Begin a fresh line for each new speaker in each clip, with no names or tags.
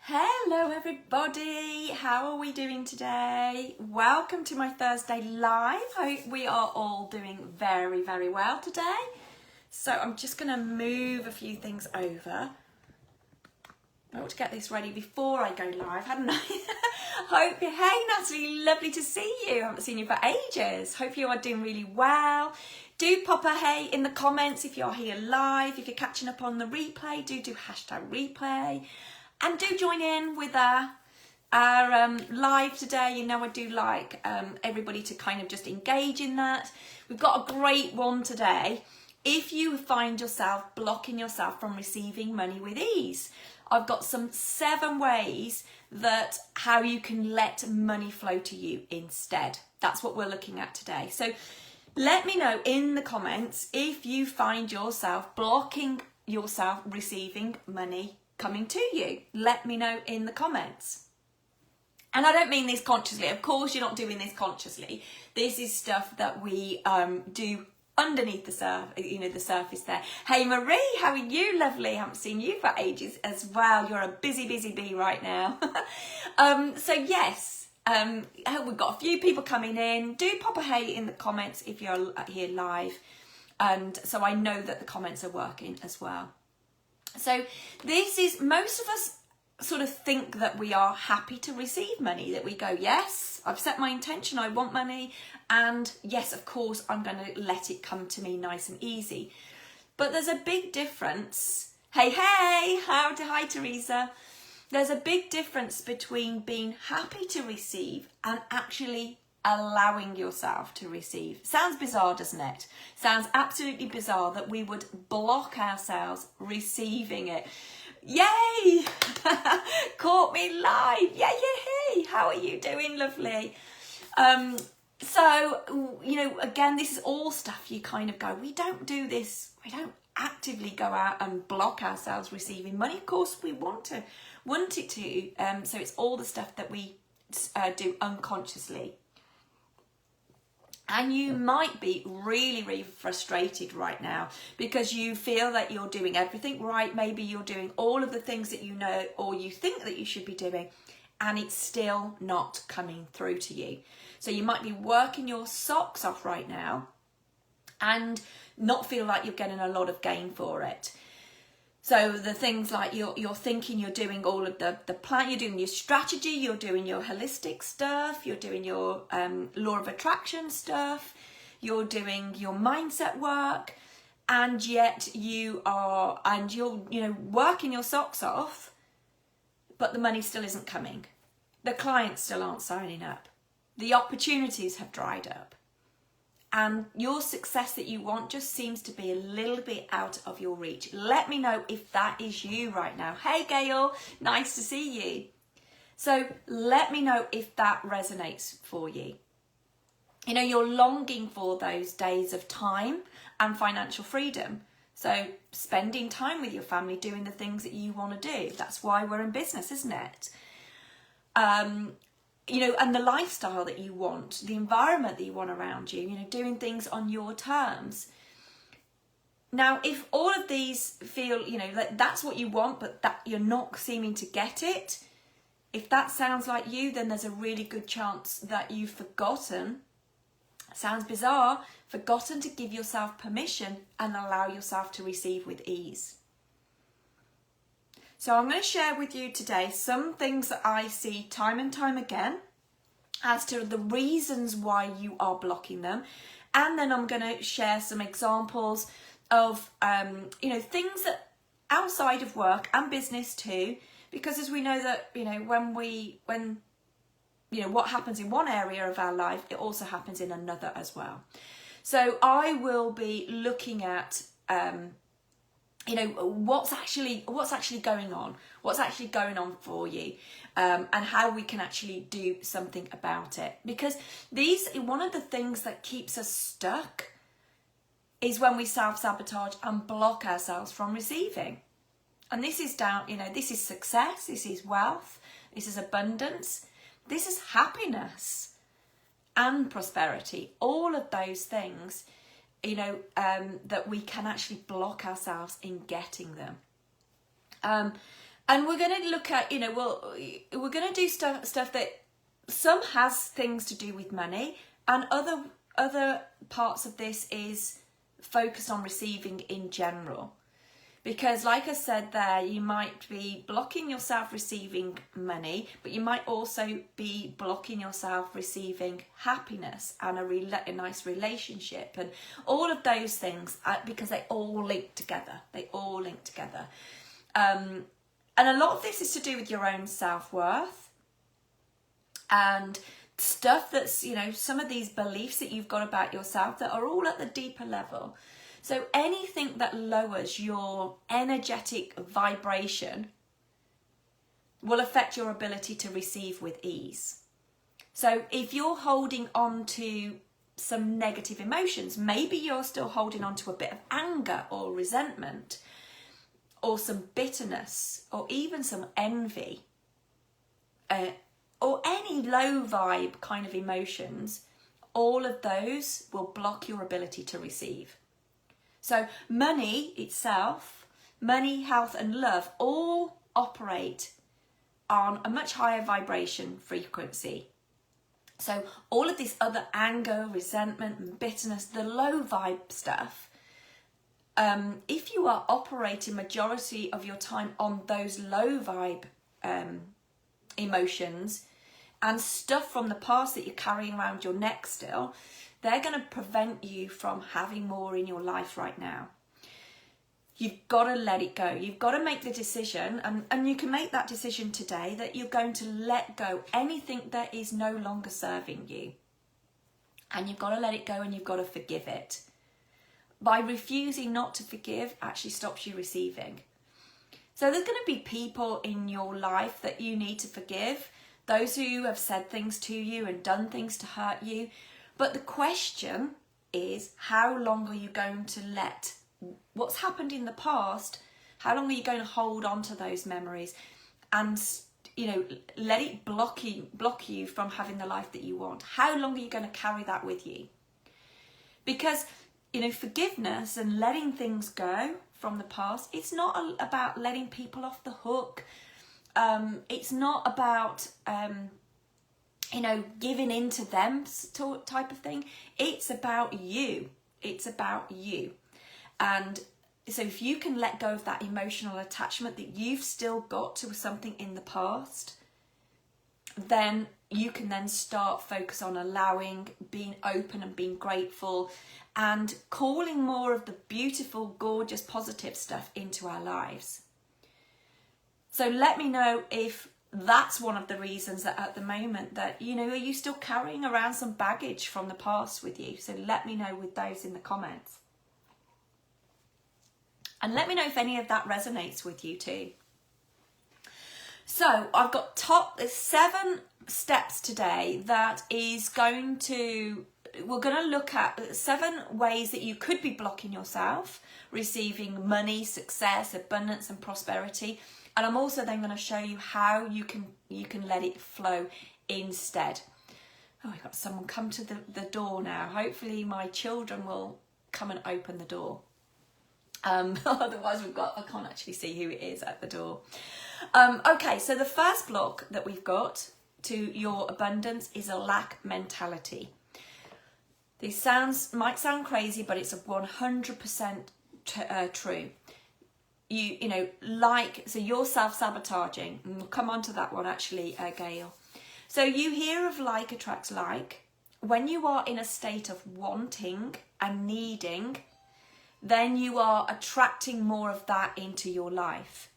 Hello everybody, how are we doing today? Welcome to my Thursday live. Hope we are all doing very well today. So I'm just going to move a few things over. I ought to get this ready before I go live, hadn't I? Hey Natalie, lovely to see you. I haven't seen you for ages. Hope you are doing really well. Do pop a hey in the comments if you're here live. If you're catching up on the replay, do hashtag replay. And do join in with our live today. You know I do like everybody to kind of just engage in that. We've got a great one today. If you find yourself blocking yourself from receiving money with ease, I've got some 7 ways that how you can let money flow to you instead. That's what we're looking at today. So let me know in the comments if you find yourself blocking yourself receiving money coming to you. Let me know in the comments. And I don't mean this consciously. Of course, you're not doing this consciously. This is stuff that we do underneath the surface there. Hey Marie, how are you? Lovely. I haven't seen you for ages as well. You're a busy bee right now. So yes, we've got a few people coming in. Do pop a hey in the comments if you're here live, and so I know that the comments are working as well. So this is, most of us sort of think that we are happy to receive money, that we go, yes, I've set my intention, I want money, and yes, of course, I'm going to let it come to me nice and easy. But there's a big difference. Hey, hi Teresa. There's a big difference between being happy to receive and actually allowing yourself to receive. Sounds bizarre, doesn't it? Sounds absolutely bizarre that we would block ourselves receiving it. Yay! Caught me live. Yay! How are you doing? Lovely. So, you know, again, this is all stuff you kind of go, we don't do this, we don't actively go out and block ourselves receiving money. Of course, we want it to. So it's all the stuff that we do unconsciously. And you might be really frustrated right now because you feel that you're doing everything right. Maybe you're doing all of the things that you know or you think that you should be doing, and it's still not coming through to you. So you might be working your socks off right now and not feel like you're getting a lot of gain for it. So the things like you're thinking you're doing all of the plan, you're doing your strategy, you're doing your holistic stuff, you're doing your law of attraction stuff, you're doing your mindset work, and yet you're working your socks off, but the money still isn't coming. The clients still aren't signing up. The opportunities have dried up. And your success that you want just seems to be a little bit out of your reach. Let me know if that is you right now. Hey Gail, nice to see you. So let me know if that resonates for you. You know, you're longing for those days of time and financial freedom. So spending time with your family, doing the things that you want to do. That's why we're in business, isn't it? You know, and the lifestyle that you want, the environment that you want around you, you know, doing things on your terms. Now, if all of these feel, you know, that that's what you want, but that you're not seeming to get it, if that sounds like you, then there's a really good chance that you've forgotten, sounds bizarre, forgotten to give yourself permission and allow yourself to receive with ease. So I'm going to share with you today some things that I see time and time again as to the reasons why you are blocking them. And then I'm going to share some examples of, you know, things that outside of work and business too, because as we know that, you know, when you know, what happens in one area of our life, it also happens in another as well. So I will be looking at, you know, what's actually going on for you, and how we can actually do something about it. Because one of the things that keeps us stuck is when we self-sabotage and block ourselves from receiving. And this is down, you know, this is success, this is wealth, this is abundance, this is happiness and prosperity, all of those things, you know, that we can actually block ourselves in getting them. And we're going to look at, we're going to do stuff that some has things to do with money, and other parts of this is focused on receiving in general. Because like I said there, you might be blocking yourself receiving money, but you might also be blocking yourself receiving happiness and a nice relationship and all of those things, because they all link together. They all link together. And a lot of this is to do with your own self-worth and stuff that's, some of these beliefs that you've got about yourself that are all at the deeper level. So anything that lowers your energetic vibration will affect your ability to receive with ease. So if you're holding on to some negative emotions, maybe you're still holding on to a bit of anger or resentment or some bitterness or even some envy or any low vibe kind of emotions, all of those will block your ability to receive. So money itself, money, health and love all operate on a much higher vibration frequency. So all of this other anger, resentment and bitterness, the low vibe stuff, if you are operating majority of your time on those low vibe emotions and stuff from the past that you're carrying around your neck still, they're going to prevent you from having more in your life right now. You've got to let it go. You've got to make the decision, and you can make that decision today, that you're going to let go anything that is no longer serving you. And you've got to let it go, and you've got to forgive it. By refusing not to forgive actually stops you receiving. So there's going to be people in your life that you need to forgive, those who have said things to you and done things to hurt you. But the question is, how long are you going to let what's happened in the past, how long are you going to hold on to those memories and, let it block you from having the life that you want? How long are you going to carry that with you? Because, forgiveness and letting things go from the past, it's not about letting people off the hook. It's not about... giving in to them type of thing. It's about you. It's about you. And so if you can let go of that emotional attachment that you've still got to something in the past, then you can then start focus on allowing, being open and being grateful and calling more of the beautiful, gorgeous, positive stuff into our lives. So let me know if that's one of the reasons that at the moment that, are you still carrying around some baggage from the past with you? So let me know with those in the comments. And let me know if any of that resonates with you too. So I've got 7 steps today that is we're going to look at 7 ways that you could be blocking yourself receiving money, success, abundance and prosperity. And I'm also then going to show you how you can let it flow instead. Oh, I've got someone come to the door now. Hopefully my children will come and open the door. Otherwise I can't actually see who it is at the door. Okay, so the first block that we've got to your abundance is a lack mentality. This might sound crazy, but it's 100% true. So you're self-sabotaging. We'll come on to that one actually, Gail. So you hear of like attracts like. When you are in a state of wanting and needing, then you are attracting more of that into your life.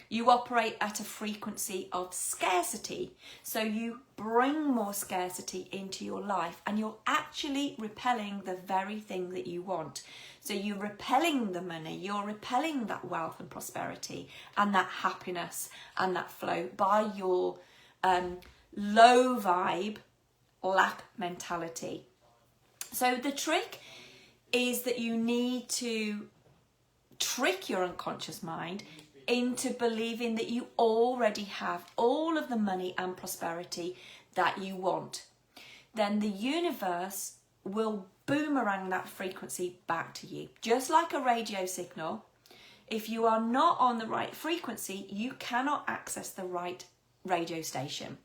You operate at a frequency of scarcity. So you bring more scarcity into your life and you're actually repelling the very thing that you want. So you're repelling the money, you're repelling that wealth and prosperity and that happiness and that flow by your low vibe, lack mentality. So the trick is that you need to trick your unconscious mind into believing that you already have all of the money and prosperity that you want. Then the universe will boomerang that frequency back to you. Just like a radio signal, If you are not on the right frequency, you cannot access the right radio station.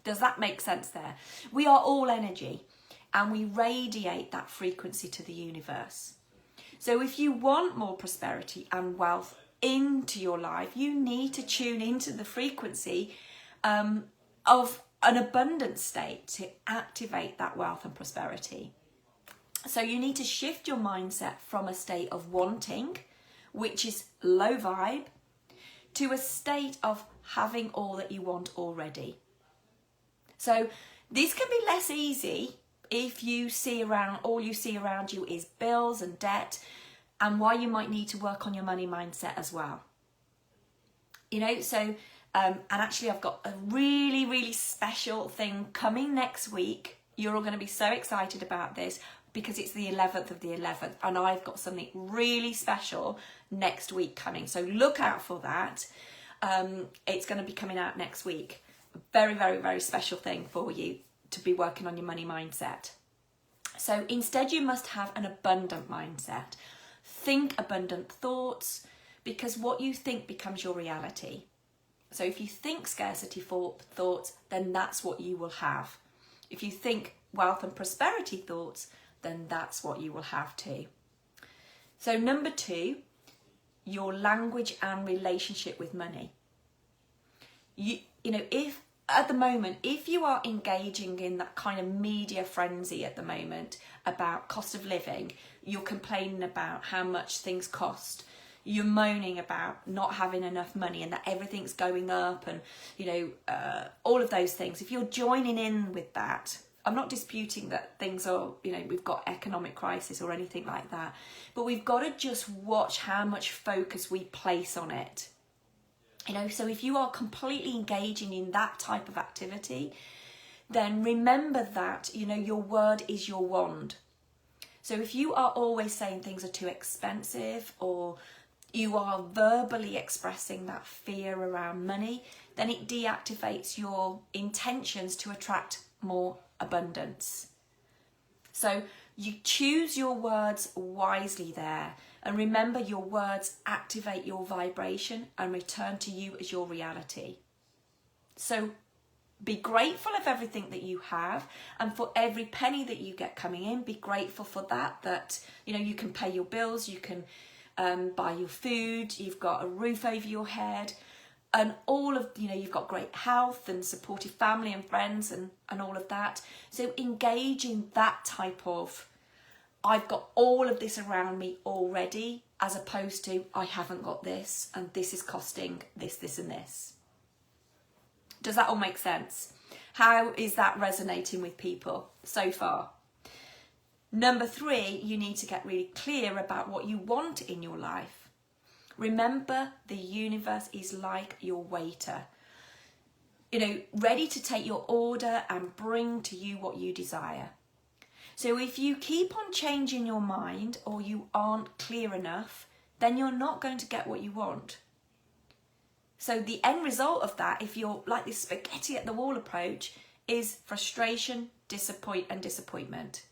Does that make sense there? We are all energy and we radiate that frequency to the universe. So if you want more prosperity and wealth into your life, you need to tune into the frequency of an abundant state to activate that wealth and prosperity. So you need to shift your mindset from a state of wanting, which is low vibe, to a state of having all that you want already. So this can be less easy if you see around, all you see around you is bills and debt, and why you might need to work on your money mindset as well. You know, so, and actually I've got a really, really special thing coming next week. You're all going to be so excited about this because it's the 11th of the 11th, and I've got something really special next week coming. So look out for that. It's going to be coming out next week. A very, very, very special thing for you to be working on your money mindset. So instead you must have an abundant mindset. Think abundant thoughts, because what you think becomes your reality. So if you think scarcity thoughts, then that's what you will have. If you think wealth and prosperity thoughts, then that's what you will have too. So number 2, your language and relationship with money. You know, if at the moment, if you are engaging in that kind of media frenzy at the moment about cost of living, you're complaining about how much things cost, you're moaning about not having enough money and that everything's going up, and you know, all of those things, if you're joining in with that, I'm not disputing that things are, you know, we've got economic crisis or anything like that, but we've got to just watch how much focus we place on it. You know, so if you are completely engaging in that type of activity, then remember that, you know, your word is your wand. So if you are always saying things are too expensive, or you are verbally expressing that fear around money, then it deactivates your intentions to attract more abundance. So you choose your words wisely there, and remember your words activate your vibration and return to you as your reality. So be grateful of everything that you have, and for every penny that you get coming in, be grateful for that you know, you can pay your bills, you can buy your food, you've got a roof over your head, and all of, you know, you've got great health and supportive family and friends and all of that. So engage in that type of, I've got all of this around me already, as opposed to I haven't got this and this is costing this, this and this. Does that all make sense? How is that resonating with people so far? Number 3, you need to get really clear about what you want in your life. Remember, the universe is like your waiter, you know, ready to take your order and bring to you what you desire. So if you keep on changing your mind, or you aren't clear enough, then you're not going to get what you want. So the end result of that, if you're like this spaghetti at the wall approach, is frustration, disappointment.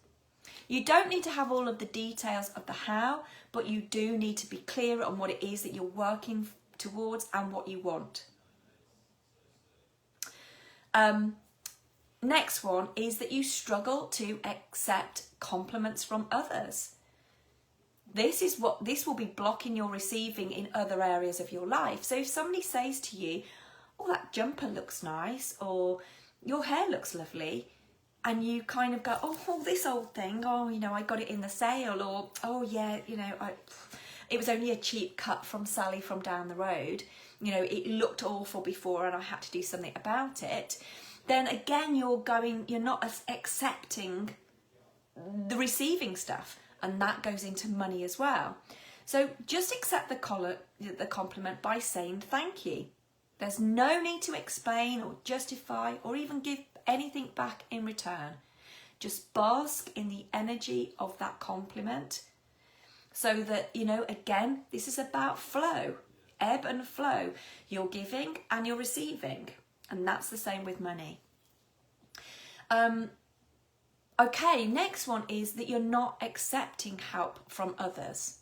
You don't need to have all of the details of the how, but you do need to be clear on what it is that you're working towards and what you want. Next one is that you struggle to accept compliments from others. This will be blocking your receiving in other areas of your life. So if somebody says to you, oh, that jumper looks nice, or your hair looks lovely, and you kind of go, oh, this old thing, oh, you know, I got it in the sale, or, oh yeah, you know, it was only a cheap cut from Sally from down the road, you know, it looked awful before and I had to do something about it, then again, you're not accepting the receiving stuff, and that goes into money as well. So just accept the compliment by saying thank you. There's no need to explain or justify or even give anything back in return. Just bask in the energy of that compliment, so that, you know, again, this is about flow, ebb and flow. You're giving and you're receiving, and that's the same with money. Okay, next one is that you're not accepting help from others.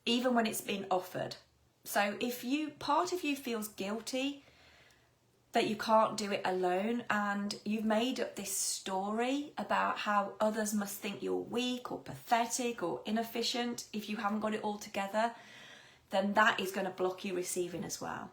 even when it's been offered. So if part of you feels guilty that you can't do it alone, and you've made up this story about how others must think you're weak or pathetic or inefficient if you haven't got it all together, then that is going to block you receiving as well.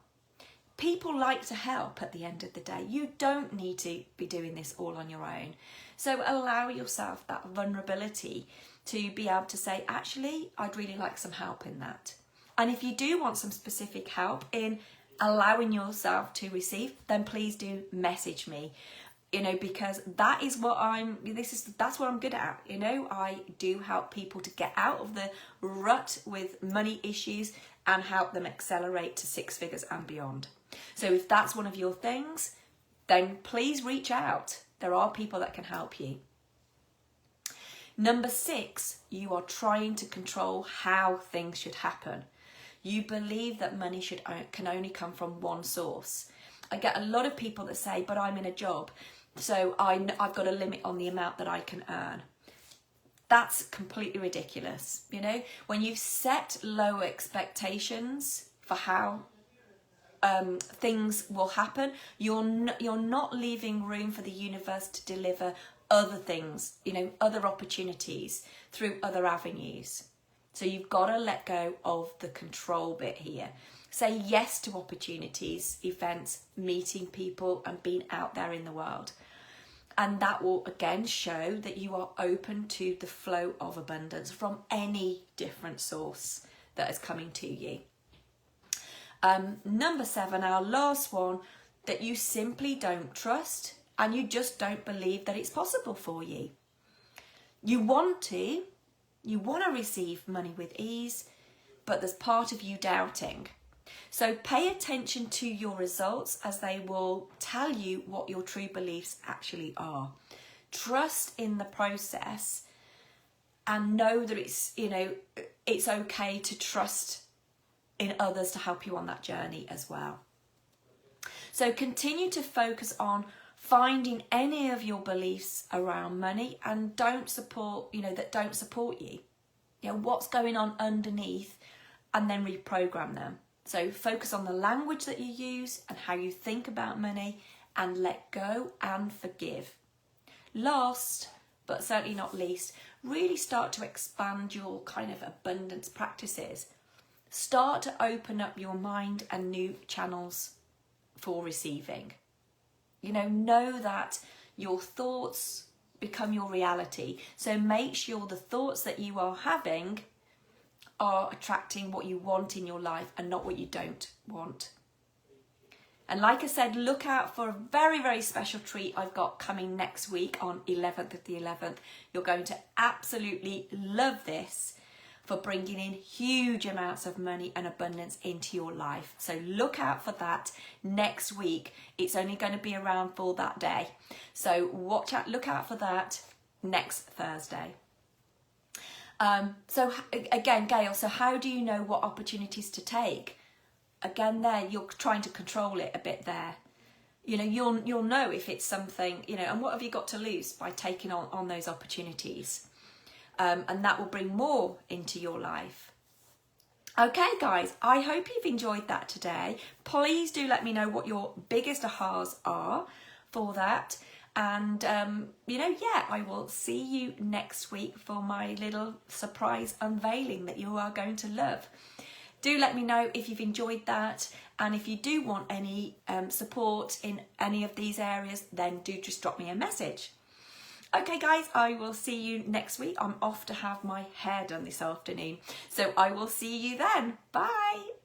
People like to help at the end of the day. You don't need to be doing this all on your own. So allow yourself that vulnerability to be able to say, actually, I'd really like some help in that. And if you do want some specific help in allowing yourself to receive, then please do message me, because that's what I'm good at. I do help people to get out of the rut with money issues and help them accelerate to 6 figures and beyond. So if that's one of your things, then please reach out. There are people that can help you. Number 6, you are trying to control how things should happen. You believe that money can only come from one source. I get a lot of people that say, but I'm in a job, so I've got a limit on the amount that I can earn. That's completely ridiculous. When you set low expectations for how things will happen, you're not leaving room for the universe to deliver other things, other opportunities through other avenues. So you've got to let go of the control bit here. Say yes to opportunities, events, meeting people, and being out there in the world. And that will again show that you are open to the flow of abundance from any different source that is coming to you. Number 7, our last one, that you simply don't trust and you just don't believe that it's possible for you. You want to receive money with ease, but there's part of you doubting. So pay attention to your results, as they will tell you what your true beliefs actually are. Trust in the process and know that it's okay to trust in others to help you on that journey as well. So continue to focus on finding any of your beliefs around money and don't support you. What's going on underneath, and then reprogram them. So focus on the language that you use and how you think about money, and let go and forgive. Last, but certainly not least, really start to expand your kind of abundance practices. Start to open up your mind and new channels for receiving. Know that your thoughts become your reality. So make sure the thoughts that you are having are attracting what you want in your life and not what you don't want. And like I said, look out for a very, very special treat I've got coming next week on 11th of the 11th. You're going to absolutely love this, for bringing in huge amounts of money and abundance into your life. So look out for that next week. It's only going to be around for that day. So look out for that next Thursday. So again, Gail, so how do you know what opportunities to take? Again, there, you're trying to control it a bit there. You'll know if it's something, and what have you got to lose by taking on those opportunities? And that will bring more into your life. Okay, guys, I hope you've enjoyed that today. Please do let me know what your biggest ahas are for that. And, I will see you next week for my little surprise unveiling that you are going to love. Do let me know if you've enjoyed that. And if you do want any support in any of these areas, then do just drop me a message. Okay, guys, I will see you next week. I'm off to have my hair done this afternoon. So I will see you then. Bye.